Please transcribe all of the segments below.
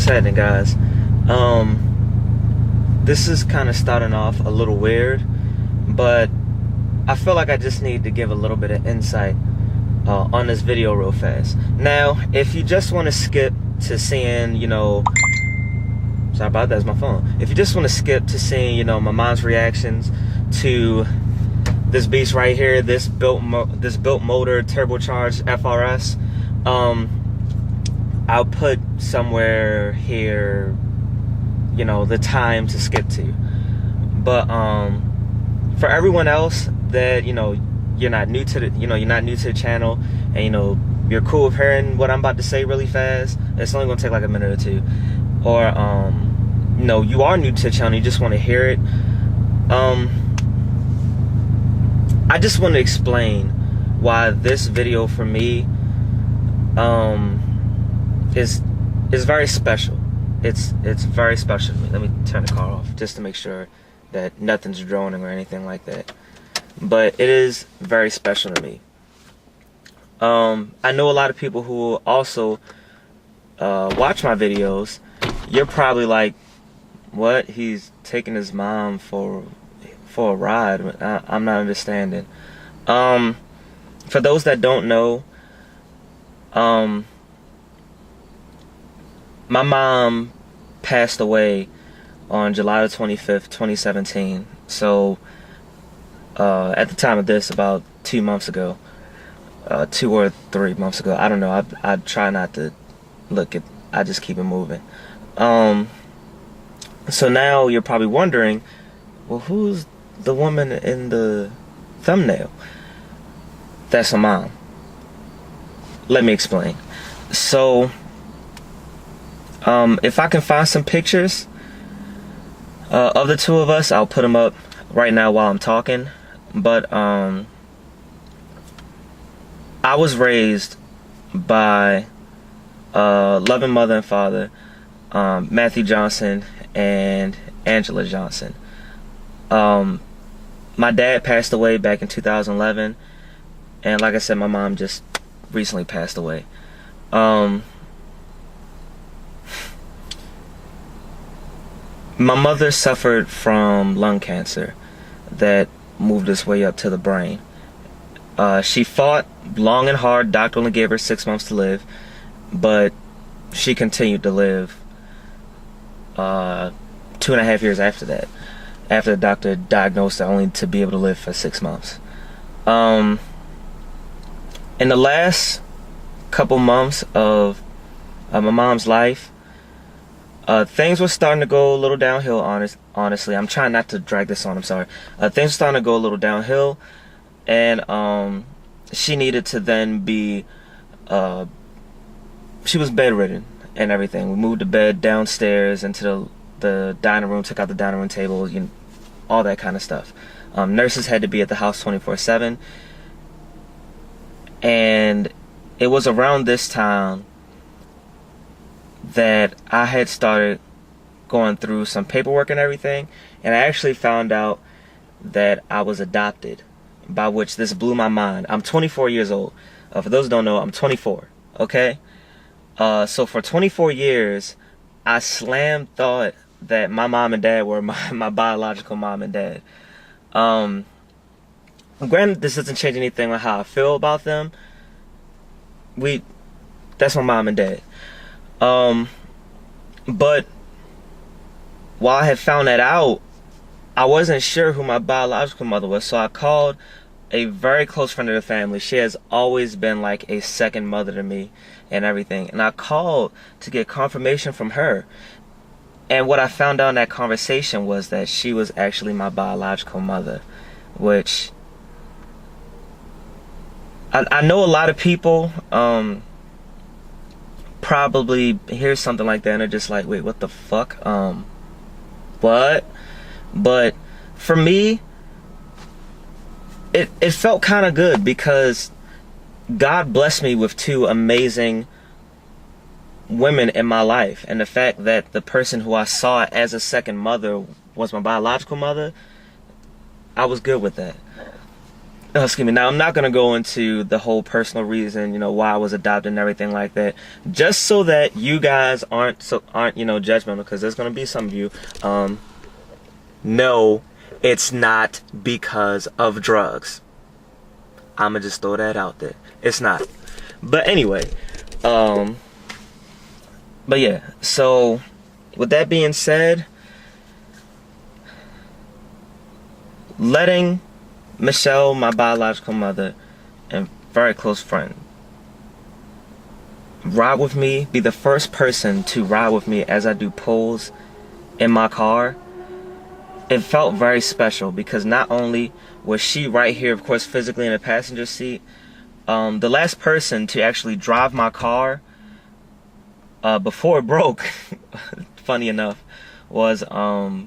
happening, guys? This is kind of starting off a little weird, but I feel like I just need to give a little bit of insight on this video real fast. Now, if you just want to skip to seeing, sorry about that, that's my phone. If you just want to skip to seeing, my mom's reactions to this beast right here, this built motor turbocharged FRS, I'll put somewhere here, the time to skip to. But for everyone else that you're not new to the channel, and you're cool with hearing what I'm about to say really fast. It's only gonna take like a minute or two. Or you are new to the channel, you just want to hear it. I just want to explain why this video for me is very special. It's very special to me. Let me turn the car off just to make sure that nothing's droning or anything like that. But it is very special to me. I know a lot of people who also watch my videos. You're probably like, what? He's taking his mom for a ride. I'm not understanding. For those that don't know, my mom passed away on July the 25th, 2017. So, at the time of this, about 2 months ago, 2 or 3 months ago, I don't know. I try not to look at. I just keep it moving. So now you're probably wondering, well, who's the woman in the thumbnail? That's her mom. Let me explain. So, if I can find some pictures of the two of us, I'll put them up right now while I'm talking. But I was raised by loving mother and father, Matthew Johnson and Angela Johnson. My dad passed away back in 2011, and like I said, my mom just recently passed away. My mother suffered from lung cancer that moved its way up to the brain. She fought long and hard. Doctor only gave her 6 months to live, but she continued to live 2.5 years after that, after the doctor diagnosed her, only to be able to live for 6 months. In the last couple months of my mom's life, things were starting to go a little downhill. Honestly, I'm trying not to drag this on. I'm sorry. Things were starting to go a little downhill, and she needed to then be. She was bedridden and everything. We moved the bed downstairs into the dining room, took out the dining room table, all that kind of stuff. Nurses had to be at the house 24/7, and it was around this time that I had started going through some paperwork and everything, and I actually found out that I was adopted, by which this blew my mind. I'm 24 years old. For those who don't know, I'm 24, okay? So for 24 years, I slammed thought that my mom and dad were my biological mom and dad. Granted, this doesn't change anything on how I feel about them. That's my mom and dad. But while I had found that out, I wasn't sure who my biological mother was, so I called a very close friend of the family. She has always been like a second mother to me and everything, and I called to get confirmation from her. And what I found out in that conversation was that she was actually my biological mother, which I know a lot of people probably hear something like that and they're just like, wait, what the fuck? What? But for me, it felt kind of good, because God blessed me with 2 amazing women in my life, and the fact that the person who I saw as a second mother was my biological mother, I was good with that. Oh, excuse me. Now, I'm not going to go into the whole personal reason, you know, why I was adopted and everything like that. Just so that you guys aren't you know, judgmental, because there's going to be some of you. No, it's not because of drugs. I'm going to just throw that out there. It's not. But anyway, but yeah, so with that being said, letting Michelle, my biological mother and very close friend, ride with me, be the first person to ride with me as I do pulls in my car, it felt very special, because not only was she right here, of course, physically in the passenger seat, the last person to actually drive my car before it broke, funny enough, was my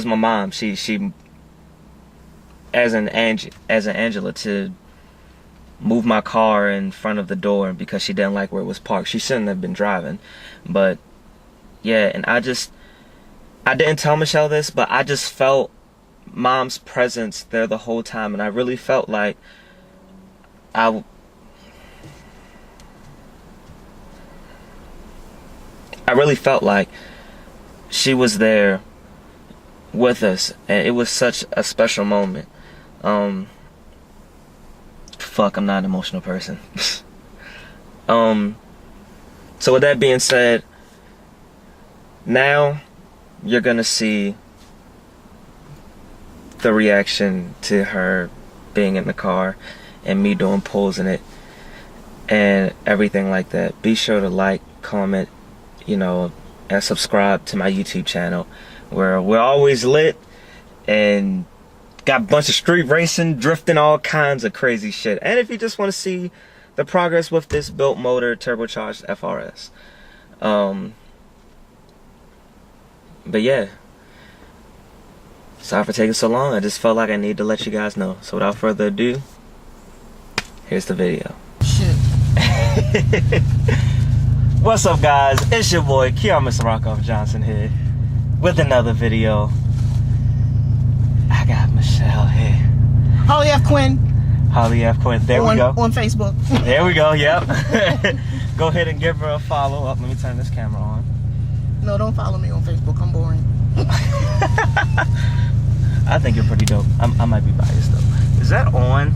mom. She as an Angela, to move my car in front of the door because she didn't like where it was parked. She shouldn't have been driving. But yeah, and I didn't tell Michelle this, but I just felt mom's presence there the whole time, and I really felt like I really felt like she was there with us, and it was such a special moment. Fuck, I'm not an emotional person. So with that being said, now you're gonna see the reaction to her being in the car and me doing pulls in it and everything like that. Be sure to like, comment, you know, and subscribe to my YouTube channel, where we're always lit and got a bunch of street racing, drifting, all kinds of crazy shit. And if you just want to see the progress with this built motor turbocharged FRS. But yeah, sorry for taking so long. I just felt like I needed to let you guys know. So without further ado, here's the video. Shit. What's up, guys? It's your boy Keon Mr. Rockoff Johnson here with another video. I got Michelle here. Holly F. Quinn. Holly F. Quinn. There we go. On Facebook. There we go. Yep. Go ahead and give her a follow up. Let me turn this camera on. No, don't follow me on Facebook. I'm boring. I think you're pretty dope. I might be biased though. Is that on?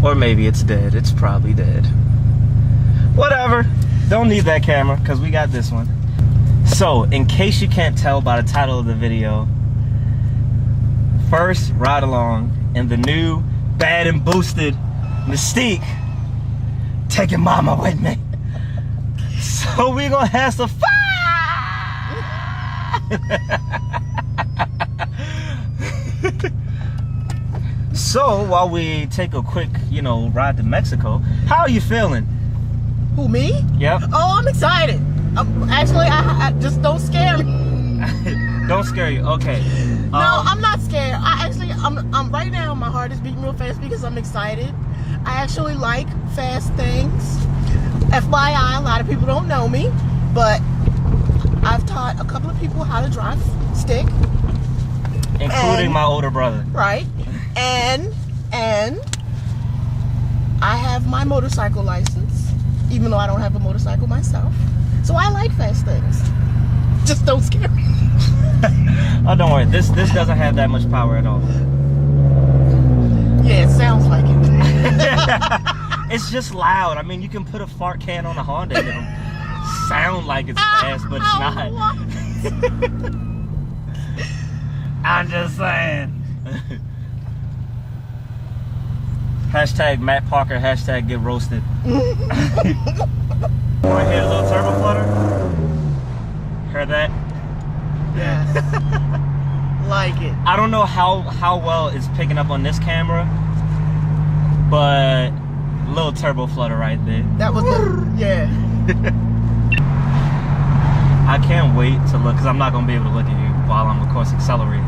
Or maybe it's dead. It's probably dead. Whatever. Don't need that camera because we got this one. So, in case you can't tell by the title of the video, first ride along in the new, bad and boosted Mystique, taking mama with me. So we gonna have some fun. So while we take a quick, you know, ride to Mexico, how are you feeling? Who, me? Yep. Oh, I'm excited. Actually, I just don't scare me. Don't scare you. Okay. No, I'm not scared. I'm right now. My heart is beating real fast because I'm excited. I actually like fast things. FYI, a lot of people don't know me, but I've taught a couple of people how to drive stick, including my older brother. Right, and I have my motorcycle license, even though I don't have a motorcycle myself. So I like fast things. Just don't scare me. Oh, don't worry. This doesn't have that much power at all. Yeah, it sounds like it. It's just loud. I mean, you can put a fart can on a Honda and it'll sound like it's fast, but it's not. I'm just saying. Hashtag Matt Parker, hashtag get roasted. Want to hear a little turbo flutter? Heard that? Yes. Like it. I don't know how well it's picking up on this camera, but little turbo flutter right there. That was the, yeah. I can't wait to look, because I'm not going to be able to look at you while I'm, of course, accelerating.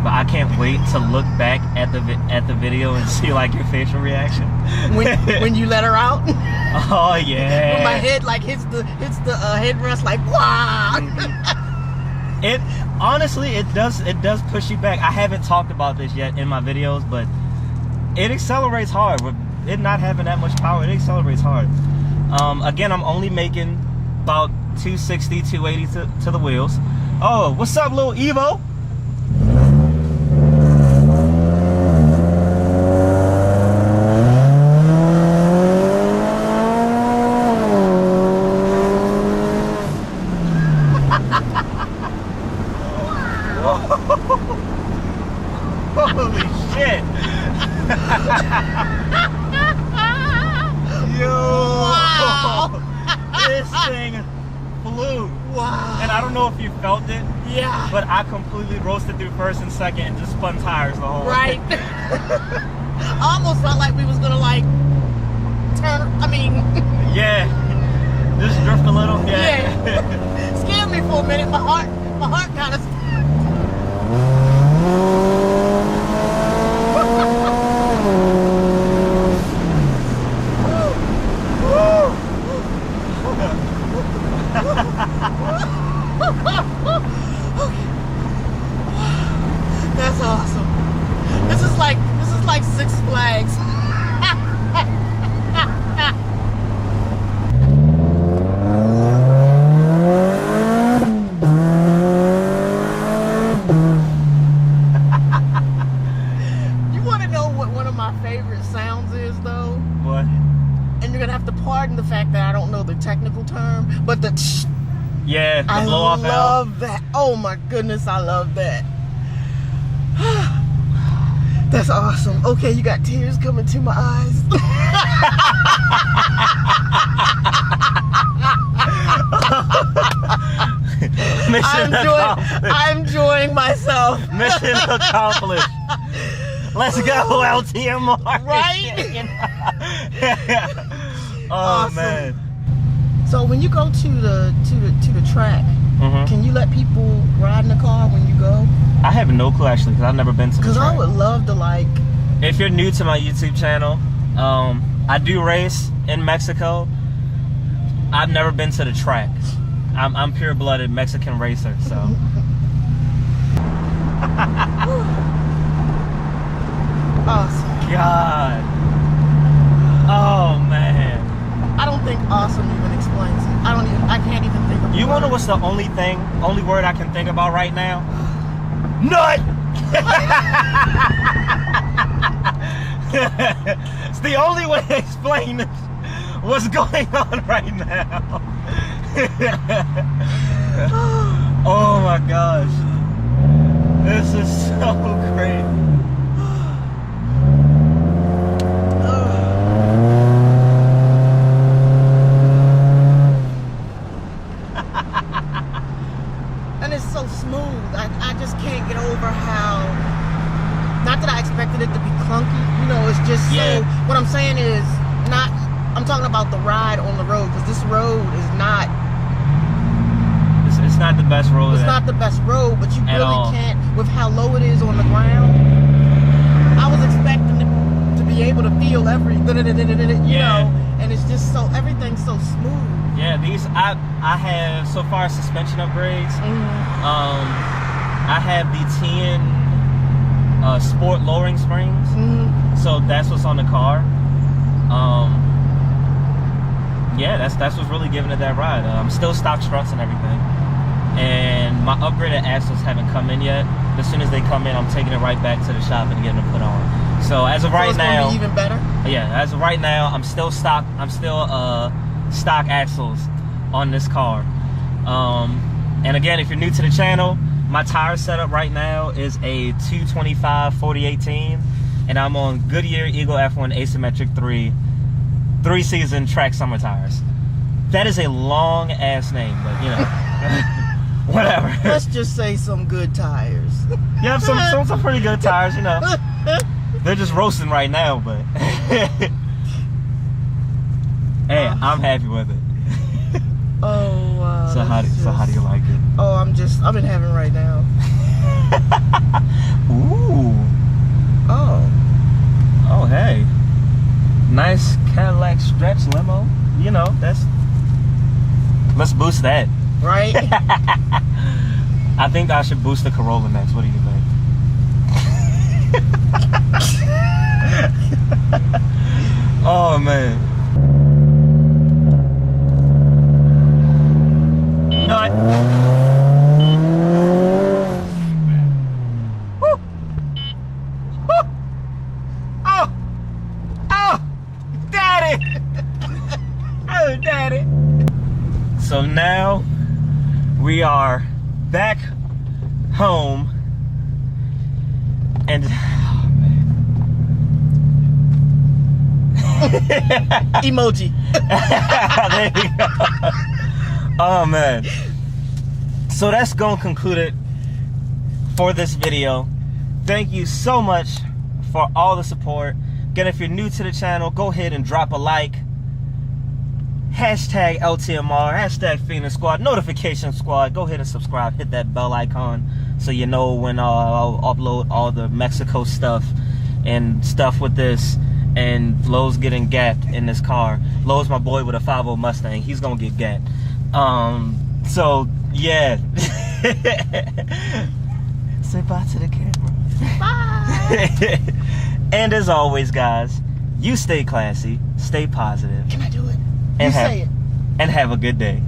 But I can't wait to look back at the video and see like your facial reaction. When you let her out. Oh yeah. When my head like hits the headrest like wow. It honestly, it does push you back. I haven't talked about this yet in my videos, but it accelerates hard. With it not having that much power, it accelerates hard. Again, I'm only making about 260, 280 to the wheels. Oh, what's up, little Evo? Holy shit! Yo! Wow! This thing flew. Wow! And I don't know if you felt it. Yeah. But I completely roasted through first and second and just spun tires the whole way. Right. I almost felt like we was gonna like turn. I mean. Yeah. Just drift a little. Yeah. Yeah. Scared me for a minute. My heart kind of. That's awesome. This is like Six Flags. You want to know what one of my favorite sounds is, though? What? And you're gonna have to pardon the fact that I don't know the technical term, but the. Yeah, the I blow off valve. love that. Oh my goodness, I love that. That's awesome. Okay, you got tears coming to my eyes. Mission accomplished. I'm enjoying myself. Mission accomplished. Let's go, LTMR. Right? Oh Awesome. man. So when you go to the track, Mhm. can you let people ride in the car when you go? I have no clue actually, because I've never been to the Because track. I would love to like. If you're new to my YouTube channel, I do race in Mexico. I've never been to the track. I'm pure-blooded Mexican racer, so. Awesome. God. Oh man. I don't think awesome even explains it. I can't even think of You a wanna know word. what's the only word I can think about right now? Nut! It's the only way to explain what's going on right now. Oh my gosh. This is so great. And it's so smooth. I just can't get over how. Not that I expected it to be clunky. You know, it's just Yeah. so. What I'm saying is not. I'm talking about the ride on the road, because this road is not. It's not the best road. It's not the best road, but you At really all. can't, with how low it is on the ground. I was expecting it to be able to feel every, you Yeah. know, and it's just so, everything's so smooth. Yeah, these I have so far suspension upgrades. I have the 10 sport lowering springs. So that's what's on the car. Yeah, that's what's really giving it that ride. I'm still stock struts and everything. And my upgraded axles haven't come in yet. As soon as they come in, I'm taking it right back to the shop and getting them put on. So as of So right it's now, gonna be even better. yeah, as of right now, I'm still stock stock axles on this car. And again, if you're new to the channel, my tire setup right now is a 225 4018, and I'm on Goodyear Eagle F1 Asymmetric 3-season track summer tires. That is a long ass name, but you know, whatever. Let's just say some good tires. You have some pretty good tires, you know. They're just roasting right now, but hey, I'm happy with it. Oh wow. So how do you like it? Oh, I'm in heaven right now. Ooh. Oh, hey. Nice Cadillac stretch limo. You know, let's boost that. Right? I think I should boost the Corolla next. What do you think? Oh man. No. Woo. Woo. Oh. Oh. Daddy. Oh, daddy. So now we are back home and Emoji. there you go. Oh man. So that's gonna conclude it for this video. Thank you so much for all the support. Again, if you're new to the channel, go ahead and drop a like. Hashtag LTMR, hashtag Phoenix Squad, Notification Squad. Go ahead and subscribe, hit that bell icon so you know when I'll upload all the Mexico stuff and stuff with this. And Lowe's getting gapped in this car. Lowe's my boy with a 5.0 Mustang. He's gonna get gapped. So yeah. Say bye to the camera. Bye. And as always, guys, you stay classy, stay positive. Can I do it? And You say it. And have a good day.